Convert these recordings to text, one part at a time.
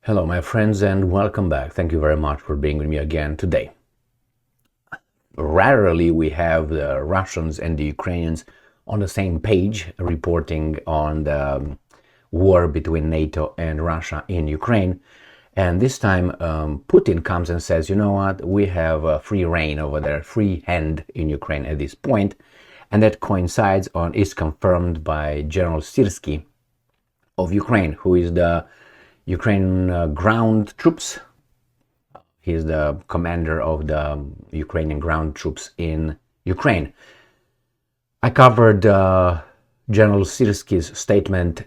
Hello, my friends, and welcome back. Thank you very much for being with me again today. Rarely we have the Russians and the Ukrainians on the same page reporting on the war between NATO and Russia in Ukraine. And this time Putin comes and says, you know what, we have free reign over there, free hand in Ukraine at this point. And that coincides on, is confirmed by General Syrski of Ukraine, who is the Ukraine ground troops. He's the commander of the Ukrainian ground troops in Ukraine. I covered General Syrski's statement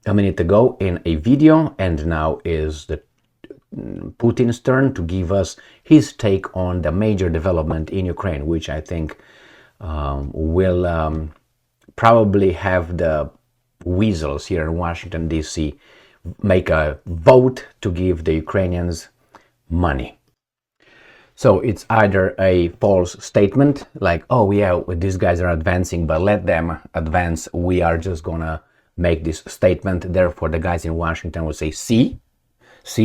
a minute ago in a video, and now is the Putin's turn to give us his take on the major development in Ukraine, which I think will probably have the weasels here in Washington, D.C. make a vote to give the Ukrainians money. So it's either a false statement, like, oh yeah, these guys are advancing, but let them advance. We are just gonna make this statement. Therefore, the guys in Washington will say, see,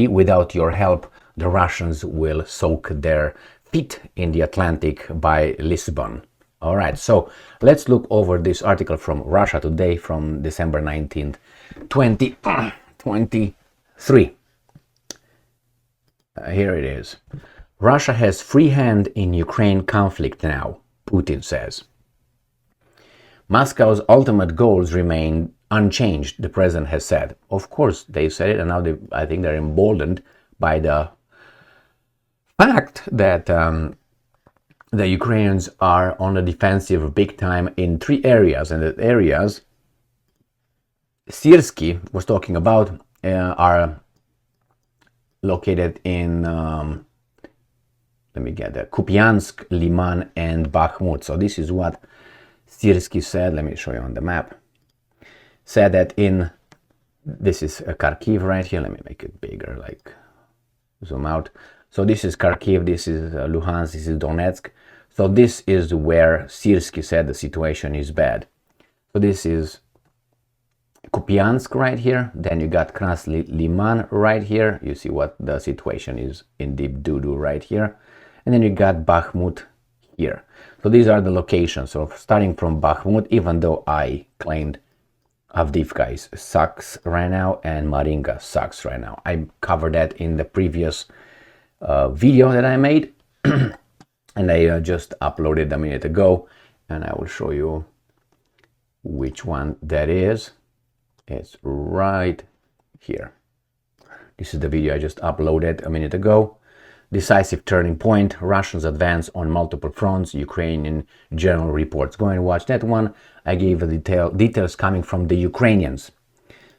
without your help, the Russians will soak their feet in the Atlantic by Lisbon. All right, so let's look over this article from Russia Today from December 19th, 2023. Here it is. Russia has free hand in Ukraine conflict now, Putin says. Moscow's ultimate goals remain unchanged, the president has said. Of course, they said it, and now I think they're emboldened by the fact that the Ukrainians are on the defensive big time in 3 areas, and the areas Syrski was talking about are located in let me get that, Kupiansk, Liman, and Bakhmut. So this is what Syrski said. Let me show you on the map. Said that this is Kharkiv right here. Let me make it bigger, like zoom out. So this is Kharkiv, this is Luhansk, this is Donetsk. So this is where Syrski said the situation is bad. So this is Kupiansk right here. Then you got Krasny Liman right here. You see what the situation is in deep doo-doo right here. And then you got Bakhmut here. So these are the locations. So starting from Bakhmut, even though I claimed Avdiivka sucks right now and Marinka sucks right now. I covered that in the previous video that I made. And I just uploaded a minute ago. And I will show you which one that is. It's right here. This is the video I just uploaded a minute ago. Decisive turning point. Russians advance on multiple fronts. Ukrainian general reports. Go and watch that one. I gave the details coming from the Ukrainians.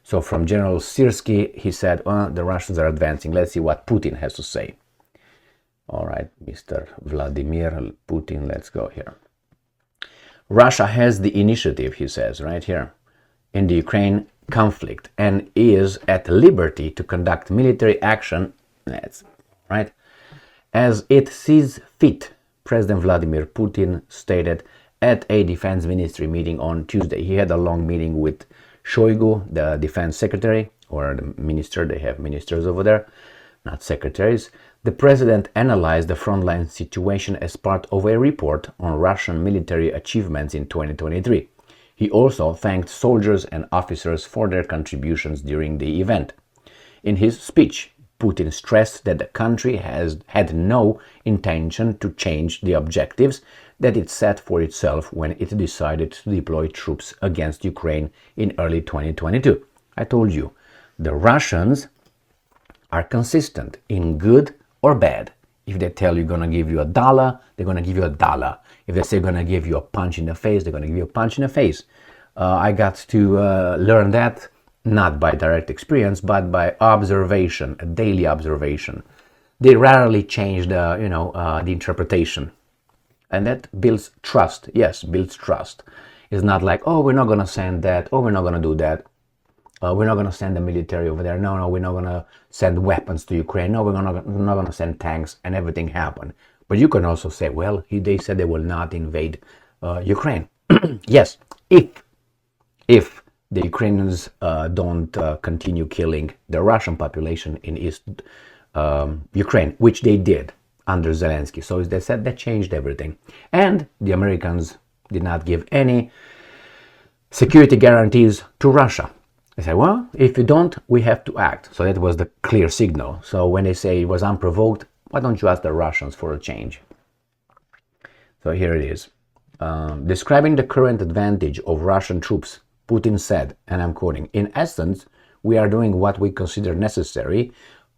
So from General Syrski, he said, the Russians are advancing. Let's see what Putin has to say. All right, Mr. Vladimir Putin, let's go here. Russia has the initiative, he says, right here, in the Ukraine conflict, and is at liberty to conduct military action, that's right, as it sees fit, President Vladimir Putin stated at a defense ministry meeting on Tuesday. He had a long meeting with Shoigu, the defense secretary, or the minister. They have ministers over there, not secretaries. The president analyzed the frontline situation as part of a report on Russian military achievements in 2023. He also thanked soldiers and officers for their contributions during the event. In his speech, Putin stressed that the country had no intention to change the objectives that it set for itself when it decided to deploy troops against Ukraine in early 2022. I told you, the Russians are consistent in good or bad. If they tell you're gonna give you $1, they're gonna give you $1. If they say they're gonna give you a punch in the face, they're gonna give you a punch in the face. I got to learn that not by direct experience, but by observation, a daily observation. They rarely change the interpretation, and that builds trust. Yes, builds trust. It's not like, oh, we're not gonna send that, oh, we're not gonna do that. We're not going to send the military over there. No, we're not going to send weapons to Ukraine. No, we're not going to send tanks, and everything happened. But you can also say, well, they said they will not invade Ukraine. Yes, if the Ukrainians don't continue killing the Russian population in East Ukraine, which they did under Zelensky. So they said that changed everything. And the Americans did not give any security guarantees to Russia. They said, well, if you don't, we have to act. So that was the clear signal. So when they say it was unprovoked, why don't you ask the Russians for a change? So here it is. Describing the current advantage of Russian troops, Putin said, and I'm quoting, "In essence, we are doing what we consider necessary,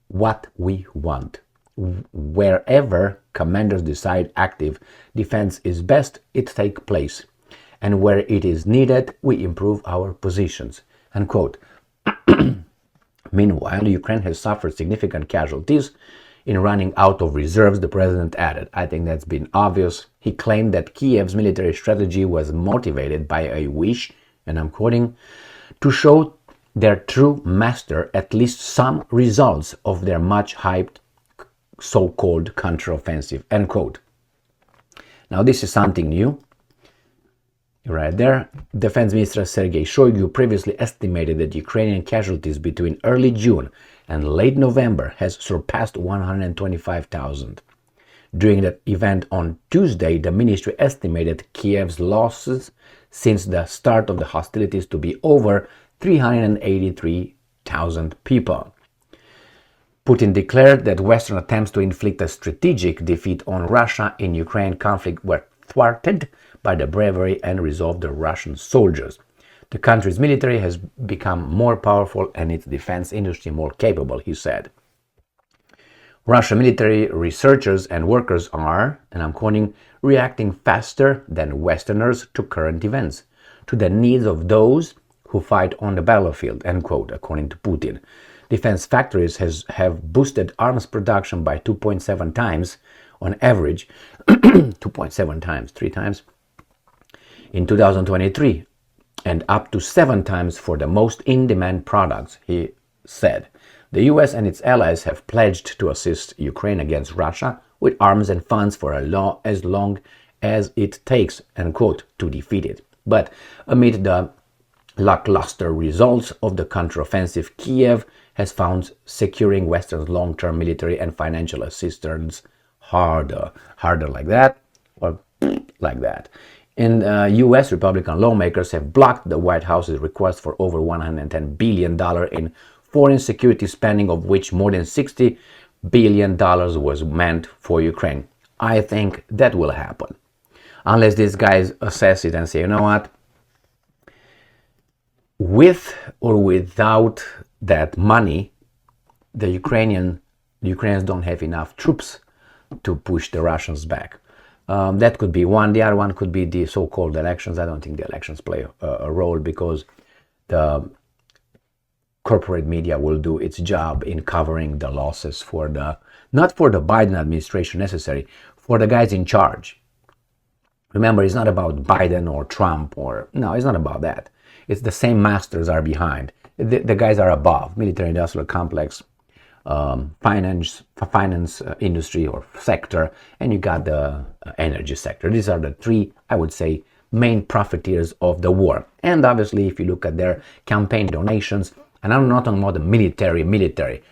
what we want. Wherever commanders decide active defense is best, it takes place. And where it is needed, we improve our positions." Unquote. Meanwhile, Ukraine has suffered significant casualties in running out of reserves, the president added. I think that's been obvious. He claimed that Kiev's military strategy was motivated by a wish, and I'm quoting, to show their true master at least some results of their much hyped so-called counteroffensive, end quote. Now this is something new. Right there, Defense Minister Sergei Shoigu previously estimated that Ukrainian casualties between early June and late November has surpassed 125,000. During that event on Tuesday, the ministry estimated Kiev's losses since the start of the hostilities to be over 383,000 people. Putin declared that Western attempts to inflict a strategic defeat on Russia in Ukraine conflict were thwarted by the bravery and resolve of the Russian soldiers. The country's military has become more powerful and its defense industry more capable, he said. Russian military researchers and workers are, and I'm quoting, reacting faster than Westerners to current events, to the needs of those who fight on the battlefield, end quote, according to Putin. Defense factories have boosted arms production by 2.7 times on average, 2.7 times, 3 times, in 2023, and up to 7 times for the most in-demand products, he said. The US and its allies have pledged to assist Ukraine against Russia with arms and funds for as long as it takes, end quote, to defeat it. But amid the lackluster results of the counteroffensive, Kiev has found securing Western's long-term military and financial assistance harder like that, or like that. In U.S., Republican lawmakers have blocked the White House's request for over $110 billion in foreign security spending, of which more than $60 billion was meant for Ukraine. I think that will happen. Unless these guys assess it and say, you know what, with or without that money, the Ukrainians don't have enough troops to push the Russians back. That could be one. The other one could be the so-called elections. I don't think the elections play a role because the corporate media will do its job in covering the losses for the, not for the Biden administration necessarily, for the guys in charge. Remember, it's not about Biden or Trump or, no, it's not about that. It's the same masters are behind. The guys are above, military industrial complex, finance industry or sector, and you got the energy sector. These are the three, I would say, main profiteers of the war. And obviously, if you look at their campaign donations, and I'm not talking about the military,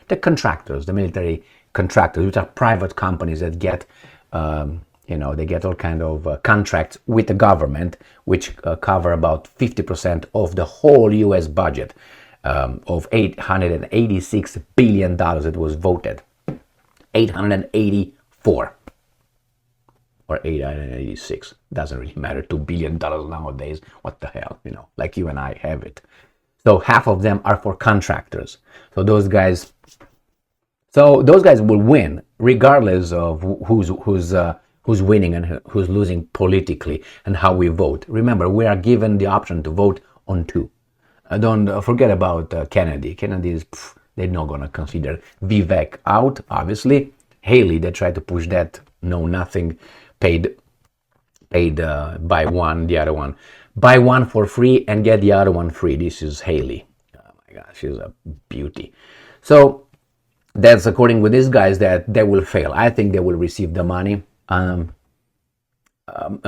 the contractors, the military contractors, which are private companies that get, they get all kind of contracts with the government, which cover about 50% of the whole U.S. budget. Of $886 billion that was voted. 884 or 886, doesn't really matter. $2 billion nowadays, what the hell, like you and I have it. So half of them are for contractors. So those guys will win regardless of who's winning and who's losing politically and how we vote. Remember, we are given the option to vote on 2. Don't forget about Kennedy. Kennedy is, they're not going to consider Vivek out, obviously. Haley, they tried to push that, no, nothing, paid buy one, the other one. Buy one for free and get the other one free. This is Haley. Oh my gosh, she's a beauty. So that's according with these guys that they will fail. I think they will receive the money.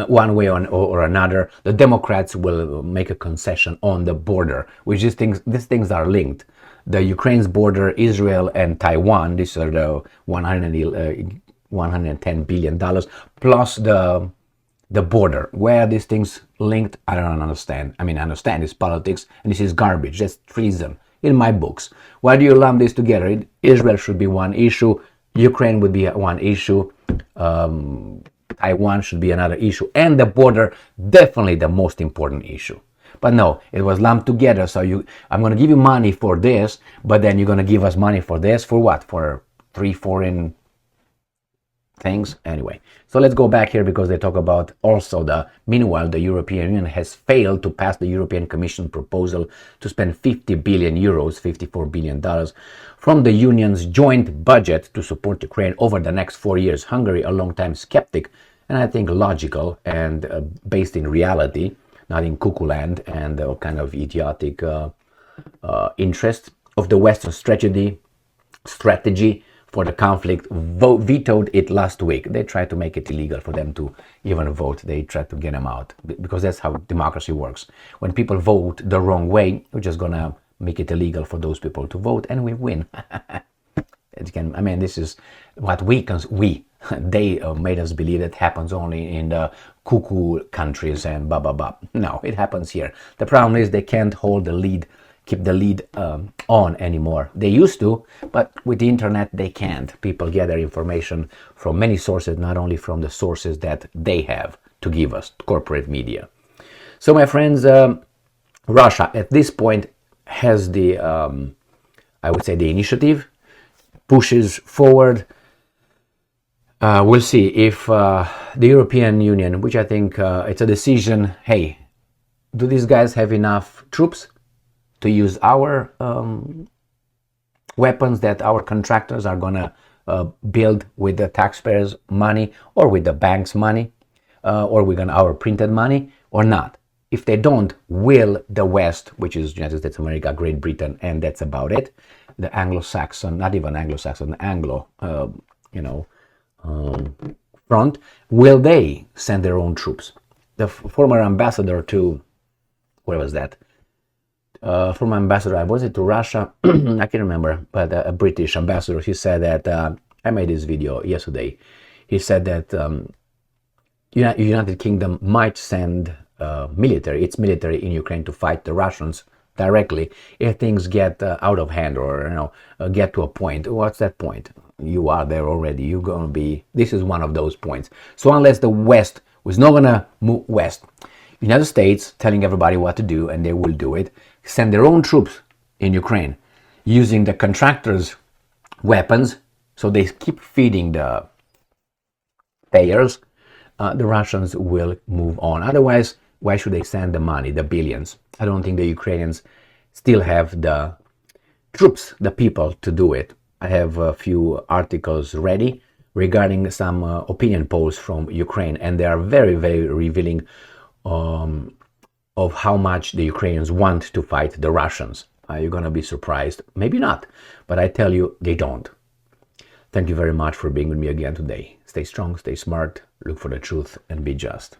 one way or another, the Democrats will make a concession on the border, which these things are linked. The Ukraine's border, Israel and Taiwan, these are the $110 billion plus the border. Where are these things linked? I don't understand. I mean, I understand it's politics and this is garbage. That's treason in my books. Why do you lump this together? Israel should be one issue. Ukraine would be one issue. Taiwan should be another issue. And the border, definitely the most important issue. But no, it was lumped together. So I'm going to give you money for this, but then you're going to give us money for this. For what? For 3 foreign things? Anyway, so let's go back here because they talk about also meanwhile, the European Union has failed to pass the European Commission proposal to spend 50 billion euros, $54 billion from the Union's joint budget to support Ukraine over the next 4 years. Hungary, a long-time skeptic, and I think logical and based in reality, not in cuckoo land and kind of idiotic interest of the Western strategy for the conflict, vetoed it last week. They tried to make it illegal for them to even vote. They tried to get them out because that's how democracy works. When people vote the wrong way, we're just gonna make it illegal for those people to vote and we win. I mean, this is what they made us believe it happens only in the cuckoo countries and blah, blah, blah. No, it happens here. The problem is they can't keep the lead on anymore. They used to, but with the internet, they can't. People gather information from many sources, not only from the sources that they have to give us, corporate media. So my friends, Russia at this point has the, I would say, the initiative, pushes forward. We'll see if the European Union, which I think it's a decision, hey, do these guys have enough troops to use our weapons that our contractors are going to build with the taxpayers' money or with the bank's money or with our printed money or not? If they don't, will the West, which is United States of America, Great Britain, and that's about it, the Anglo-Saxon, not even Anglo-Saxon, Anglo, front, will they send their own troops? The former ambassador to, where was that? Former ambassador, was it to Russia? I can't remember, but a British ambassador, he said that, I made this video yesterday, he said that United Kingdom might send its military in Ukraine to fight the Russians directly if things get out of hand or get to a point. What's that point? You are there already. You're going to be, this is one of those points. So unless the West was not going to move west, United States telling everybody what to do, and they will do it, send their own troops in Ukraine using the contractors' weapons, so they keep feeding the payers, the Russians will move on. Otherwise, why should they send the money, the billions? I don't think the Ukrainians still have the troops, the people to do it. I have a few articles ready regarding some opinion polls from Ukraine, and they are very, very revealing of how much the Ukrainians want to fight the Russians. You're going to be surprised. Maybe not, but I tell you, they don't. Thank you very much for being with me again today. Stay strong, stay smart, look for the truth, and be just.